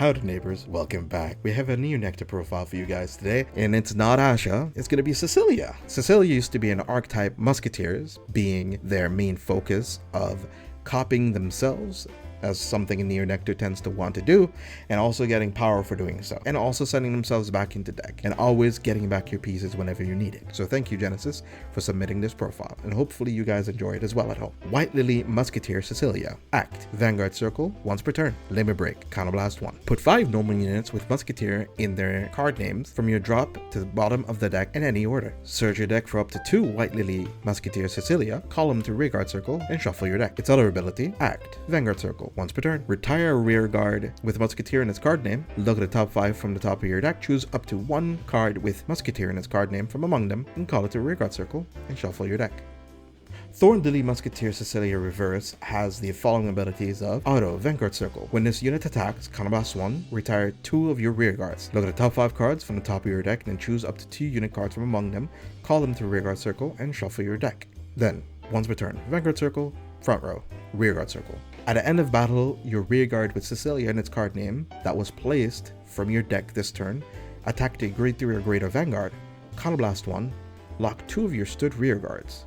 Howdy neighbors, welcome back. We have a new nectar profile for you guys today, and it's not Asha, it's gonna be Cecilia. Cecilia used to be an archetype Musketeers, being their main focus of copying themselves as something Neo Nectar tends to want to do, and also getting power for doing so, and also sending themselves back into deck, and always getting back your pieces whenever you need it. So thank you Genesis for submitting this profile, and hopefully you guys enjoy it as well at home. White Lily Musketeer Cecilia. Act. Vanguard Circle, once per turn. Limit Break. Counterblast 1. Put 5 normal units with Musketeer in their card names from your drop to the bottom of the deck in any order. Search your deck for up to 2 White Lily Musketeer Cecilia, call them to Rearguard Circle, and shuffle your deck. Its other ability, Act. Vanguard Circle, once per turn. Retire a rear guard with Musketeer in its card name. Look at the top 5 from the top of your deck. Choose up to 1 card with Musketeer in its card name from among them and call it to Rearguard Circle and shuffle your deck. Thorn Lily Musketeer Cecilia Reverse has the following abilities of Auto Vanguard Circle. When this unit attacks, Counterblast 1, retire 2 of your rear guards. Look at the top 5 cards from the top of your deck and then choose up to 2 unit cards from among them, call them to Rearguard Circle and shuffle your deck. Then, once per turn, Vanguard Circle, front row, Rearguard Circle. At the end of battle, your rearguard with Cecilia in its card name that was placed from your deck this turn attacked a grade 3 or greater Vanguard. Counterblast 1, lock 2 of your stood rearguards,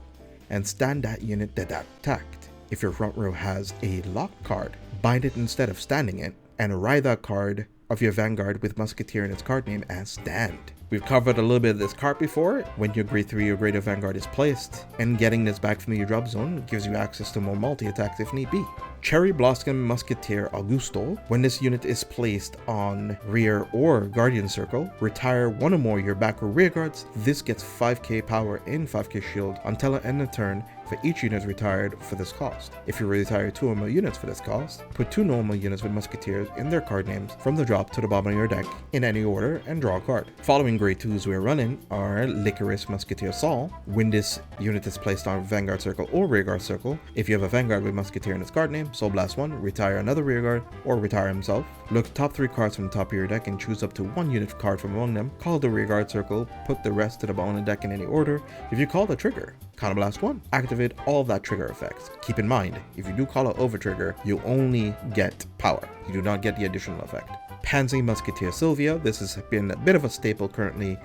and stand that unit that attacked. If your front row has a locked card, bind it instead of standing it, and ride that card of your Vanguard with Musketeer in its card name as stand. We've covered a little bit of this card before. When your grade 3 or greater Vanguard is placed, and getting this back from your drop zone gives you access to more multi-attacks if need be. Cherry Blossom Musketeer Augusto. When this unit is placed on rear or guardian circle, retire 1 or more your back or rear guards. This gets 5k power and 5k shield until the end of turn for each unit retired for this cost. If you retire 2 or more units for this cost, put 2 normal units with Musketeers in their card names from the drop to the bottom of your deck in any order and draw a card. Following grade 2s we're running are Licorice Musketeer Saul. When this unit is placed on Vanguard Circle or Rearguard Circle, if you have a Vanguard with Musketeer in its card name, Soul Blast 1, retire another rearguard or retire himself. Look top 3 cards from the top of your deck and choose up to 1 unit card from among them, call the Rearguard Circle, put the rest to the bottom of the deck in any order. If you call the trigger, Counterblast 1, activate all of that trigger effects. Keep in mind, if you do call it over trigger, you only get power. You do not get the additional effect. Pansy Musketeer Sylvia. This has been a bit of a staple currently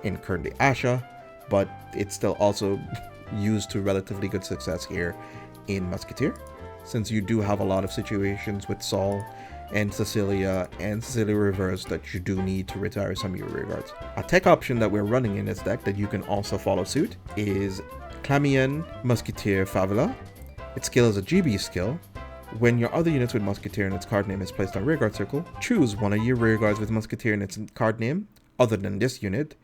Asha, but it's still also used to relatively good success here in Musketeer, since you do have a lot of situations with Saul and Cecilia Reverse that you do need to retire some of your rearguards. A tech option that we're running in this deck that you can also follow suit is Clamian Musketeer Favela. Its skill is a GB skill. When your other units with Musketeer in its card name is placed on Rearguard Circle, choose 1 of your rearguards with Musketeer in its card name other than this unit.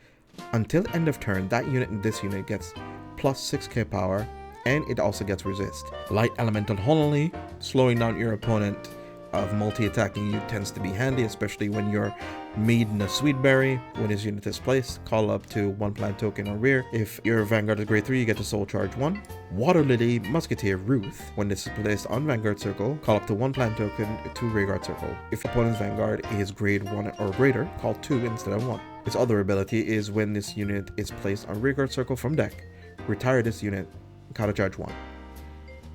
Until end of turn, that unit and this unit gets plus 6k power, and it also gets resist. Light Elemental Honolly, slowing down your opponent of multi-attacking you tends to be handy, especially when you're Maiden of Sweetberry. When this unit is placed, call up to 1 plant token on rear. If your Vanguard is grade 3, you get to Soul Charge 1. Water Lily Musketeer Ruth. When this is placed on Vanguard Circle, call up to 1 plant token to Rearguard Circle. If opponent's Vanguard is grade 1 or greater, call 2 instead of 1. Its other ability is when this unit is placed on Rearguard Circle from deck, retire this unit, counter charge 1.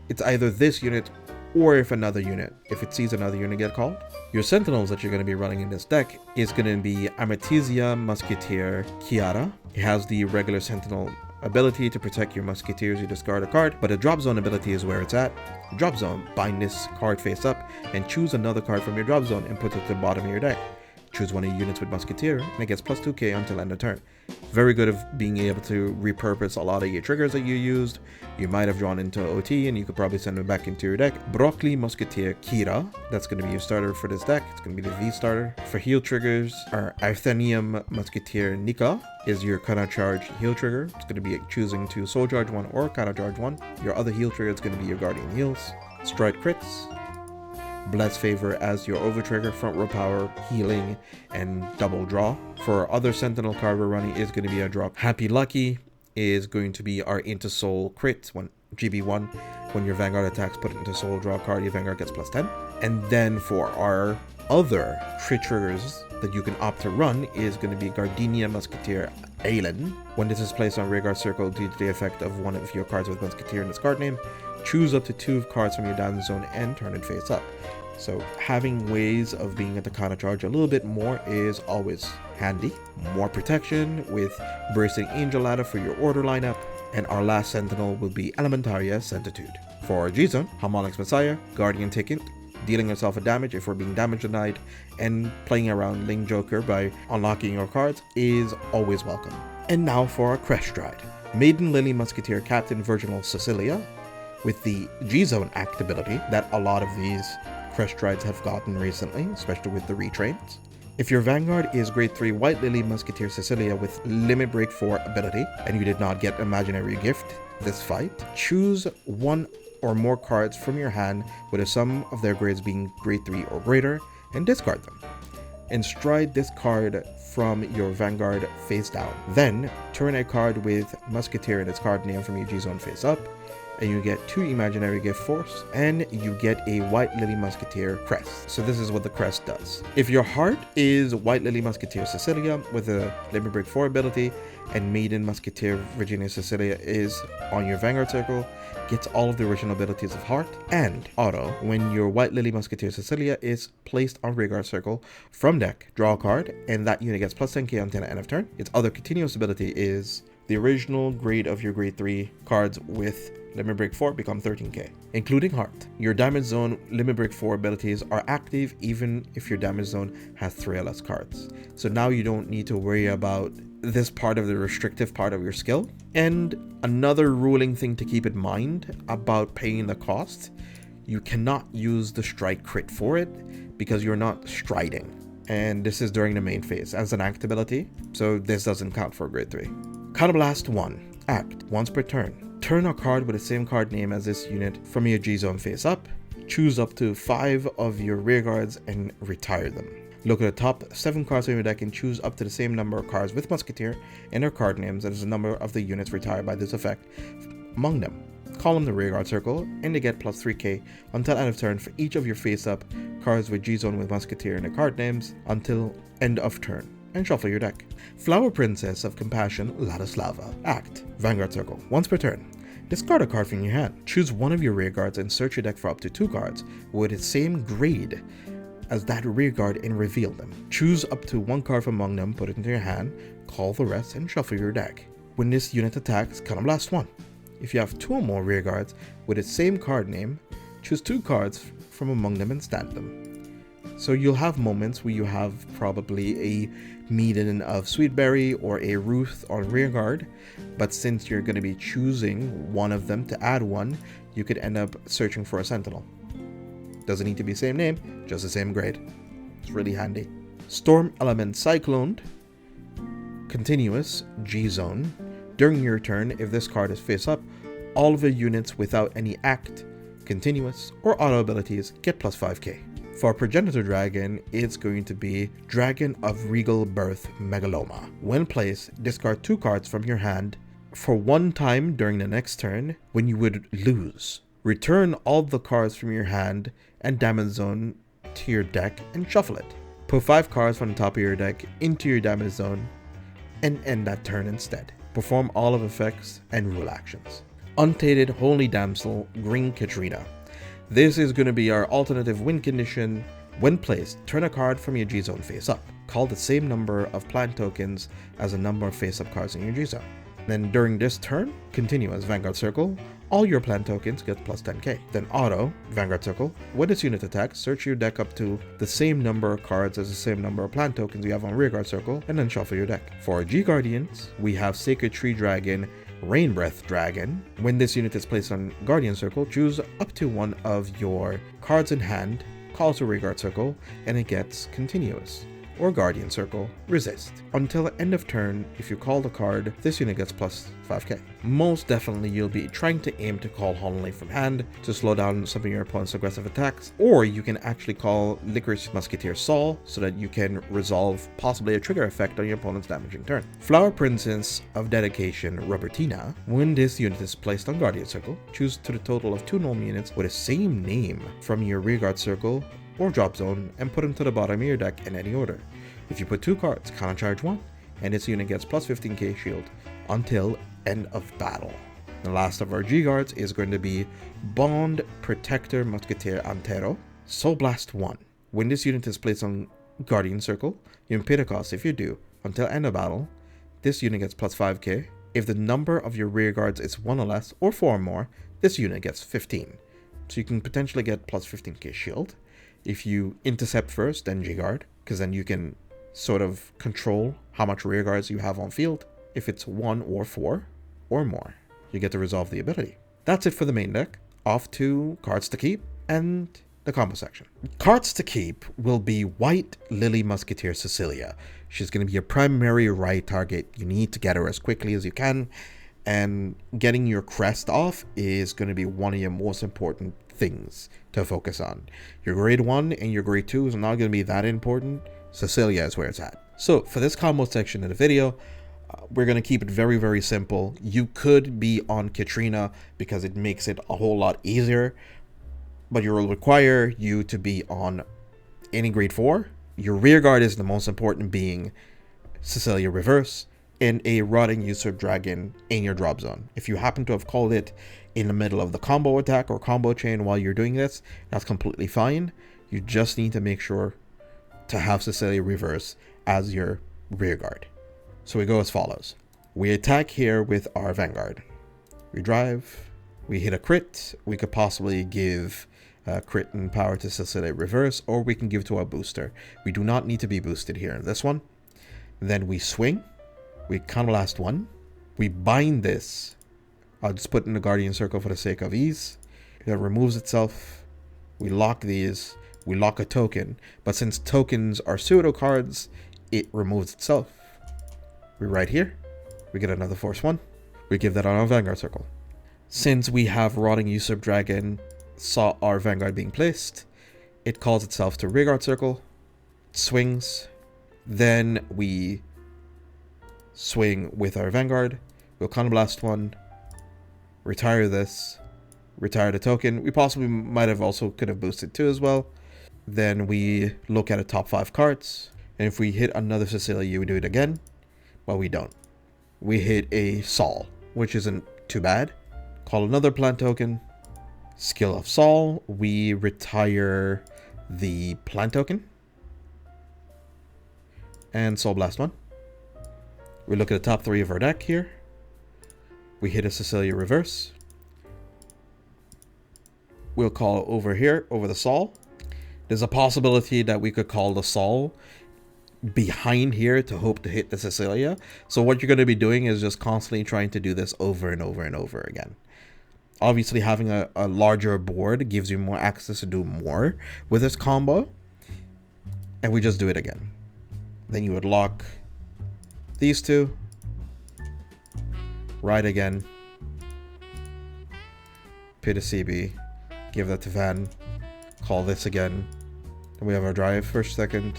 It's either this unit or if it sees another unit get called. Your Sentinels that you're going to be running in this deck is going to be Amethysia Musketeer Kiara. It has the regular Sentinel ability to protect your Musketeers, you discard a card, but the drop zone ability is where it's at. Drop zone, bind this card face up and choose another card from your drop zone and put it to the bottom of your deck. Choose 1 of your units with Musketeer and it gets plus 2k until end of turn. Very good of being able to repurpose a lot of your triggers that you used. You might have drawn into OT and you could probably send them back into your deck. Broccoli Musketeer Kira. That's going to be your starter for this deck. It's going to be the V starter. For heal triggers, our Arthenium Musketeer Nika is your counter charge heal trigger. It's going to be choosing to Soul Charge 1 or counter charge 1. Your other heal trigger is going to be your Guardian Heals. Stride Crits. Bless Favor as your over trigger, front row power, healing, and double draw. For our other Sentinel card we're running is going to be a drop. Happy Lucky is going to be our into Soul crit, GB1. When your Vanguard attacks, put it into Soul, draw a card, your Vanguard gets plus 10. And then for our other crit triggers that you can opt to run is going to be Gardenia Musketeer Aelin. When this is placed on Rearguard Circle due to the effect of 1 of your cards with Musketeer in its card name, choose up to 2 cards from your down zone and turn it face up. So having ways of being able to counter charge a little bit more is always handy. More protection with Bracing Angel Ladder for your order lineup. And our last Sentinel will be Elementaria Centitude. For our G-Zone, Harmonics Messiah, Guardian Ticket, dealing yourself a damage if we're being damage denied, and playing around Ling Joker by unlocking your cards is always welcome. And now for our Crest Stride. Maiden Lily Musketeer Captain Virginal Cecilia, with the G-Zone act ability that a lot of these Crest Strides have gotten recently, especially with the retrains. If your Vanguard is Grade 3 White Lily Musketeer Cecilia with Limit Break 4 ability, and you did not get Imaginary Gift this fight, choose one or more cards from your hand with a sum of their grades being Grade 3 or greater, and discard them. And stride this card from your Vanguard face down. Then, turn a card with Musketeer and its card name from your G-Zone face up, and you get 2 Imaginary Gift Force, and you get a White Lily Musketeer crest. So this is what the crest does. If your heart is White Lily Musketeer Cecilia with a Limit Break 4 ability, and Maiden Musketeer Virginia Cecilia is on your Vanguard circle, gets all of the original abilities of Heart and Auto. When your White Lily Musketeer Cecilia is placed on Rearguard circle from deck, draw a card, and that unit gets plus 10k until the end of turn. Its other continuous ability is the original grade of your Grade 3 cards with Limit Break 4 become 13k, including Heart. Your Damage Zone Limit Break 4 abilities are active even if your Damage Zone has 3 or less cards. So now you don't need to worry about this part of the restrictive part of your skill. And another ruling thing to keep in mind about paying the cost, you cannot use the Strike crit for it because you're not striding. And this is during the main phase as an act ability, so this doesn't count for Grade 3. Counterblast 1. Act once per turn. Turn a card with the same card name as this unit from your G-Zone face up. Choose up to 5 of your rear guards and retire them. Look at the top 7 cards from your deck and choose up to the same number of cards with Musketeer and their card names as the number of the units retired by this effect among them. Call them the rear guard circle, and they get plus 3k until end of turn for each of your face up cards with G-Zone with Musketeer and their card names until end of turn. And shuffle your deck. Flower Princess of Compassion Ladislava. Act. Vanguard circle. Once per turn. Discard a card from your hand. Choose one of your rear guards and search your deck for up to 2 cards with the same grade as that rear guard and reveal them. Choose up to 1 card from among them, put it into your hand, call the rest, and shuffle your deck. When this unit attacks, Counterblast 1. If you have 2 or more rear guards with the same card name, choose 2 cards from among them and stand them. So you'll have moments where you have probably a Maiden of Sweetberry or a Ruth on rearguard, but since you're going to be choosing one of them to add one, you could end up searching for a Sentinel. Doesn't need to be same name, just the same grade. It's really handy. Storm Element Cyclone. Continuous G-Zone. During your turn, if this card is face up, all of the units without any act, continuous, or auto abilities get plus 5k. For Progenitor Dragon, it's going to be Dragon of Regal Birth Megaloma. When placed, discard 2 cards from your hand for 1 time during the next turn when you would lose. Return all the cards from your hand and Damage Zone to your deck and shuffle it. Put 5 cards from the top of your deck into your Damage Zone and end that turn instead. Perform all of effects and rule actions. Untainted Holy Damsel Green Katrina. This is going to be our alternative win condition. When placed, turn a card from your G-Zone face up. Call the same number of plant tokens as the number of face-up cards in your G-Zone. Then during this turn, continue as Vanguard Circle. All your plant tokens get plus 10k. Then auto, Vanguard Circle. When this unit attacks, search your deck up to the same number of cards as the same number of plant tokens you have on Rearguard Circle, and then shuffle your deck. For our G-Guardians, we have Sacred Tree Dragon, Rain Breath Dragon. When this unit is placed on Guardian Circle, choose up to 1 of your cards in hand, call to Rearguard Circle, and it gets continuous. Or Guardian Circle, resist. Until the end of turn, if you call the card, this unit gets plus 5k. Most definitely you'll be trying to aim to call Hollow Link from hand to slow down some of your opponent's aggressive attacks, or you can actually call Licorice Musketeer Saul so that you can resolve possibly a trigger effect on your opponent's damaging turn. Flower Princess of Dedication Robertina. When this unit is placed on Guardian Circle, choose to the total of 2 normal units with the same name from your Rearguard Circle or Drop Zone and put them to the bottom of your deck in any order. If you put 2 cards, counter charge 1, and this unit gets plus 15k shield until end of battle. The last of our G-Guards is going to be Bond Protector Musketeer Antero. Soul Blast 1. When this unit is placed on Guardian Circle, you can pay the cost. If you do, until end of battle, this unit gets plus 5k. If the number of your rear guards is 1 or less, or 4 or more, this unit gets 15. So you can potentially get plus 15k shield. If you intercept first, then J-Guard, because then you can sort of control how much rear guards you have on field. If it's 1 or 4 or more, you get to resolve the ability. That's it for the main deck. Off to cards to keep and the combo section. Cards to keep will be White Lily Musketeer Cecilia. She's going to be your primary right target. You need to get her as quickly as you can, and getting your crest off is going to be one of your most important things to focus on. Your grade 1 and your grade 2 is not going to be that important. Cecilia is where it's at. So for this combo section of the video, we're going to keep it very, very simple. You could be on Katrina because it makes it a whole lot easier, but it will require you to be on any grade 4. Your rear guard is the most important, being Cecilia Reverse, and a Rotting Usurp Dragon in your drop zone. If you happen to have called it in the middle of the combo attack or combo chain while you're doing this, that's completely fine. You just need to make sure to have Cecilia Reverse as your rear guard. So we go as follows. We attack here with our Vanguard. We drive, we hit a crit. We could possibly give crit and power to Cecilia Reverse, or we can give to our booster. We do not need to be boosted here in this one. Then we swing, we counterblast 1, we bind this. I'll just put in the Guardian Circle for the sake of ease. It removes itself. We lock these, we lock a token, but since tokens are pseudo cards, it removes itself. We right here, we get another Force 1, we give that on our Vanguard Circle. Since we have Rotting Usurp Dragon, saw our Vanguard being placed, it calls itself to Rearguard Circle, swings, then we swing with our Vanguard, we'll counterblast 1, retire this, retire the token. We possibly might have also could have boosted 2 as well. Then we look at a top 5 cards, and if we hit another Cecilia, we do it again, but we don't. We hit a Sol, which isn't too bad. Call another plant token, Skill of Sol, we retire the plant token, and Soul Blast 1. We look at the top 3 of our deck here. We hit a Cecilia Reverse. We'll call over here, over the Sol. There's a possibility that we could call the Sol behind here to hope to hit the Cecilia. So what you're going to be doing is just constantly trying to do this over and over and over again. Obviously, having a larger board gives you more access to do more with this combo. And we just do it again. Then you would lock these 2. Ride again. Pit a CB. Give that to Van. Call this again. Then we have our drive first, second.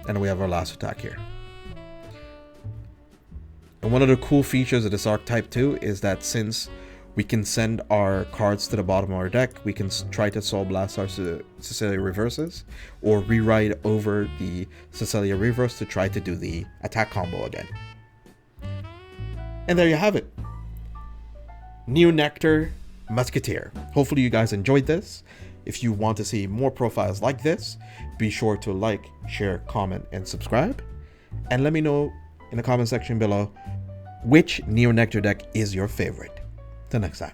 And we have our last attack here. And one of the cool features of this archetype too is that since we can send our cards to the bottom of our deck, we can try to Soul Blast our Cecilia Reverses, or rewrite over the Cecilia Reverse to try to do the attack combo again. And there you have it. Neo Nectar Musketeer. Hopefully you guys enjoyed this. If you want to see more profiles like this, be sure to like, share, comment, and subscribe. And let me know in the comment section below which Neo Nectar deck is your favorite. Till next time.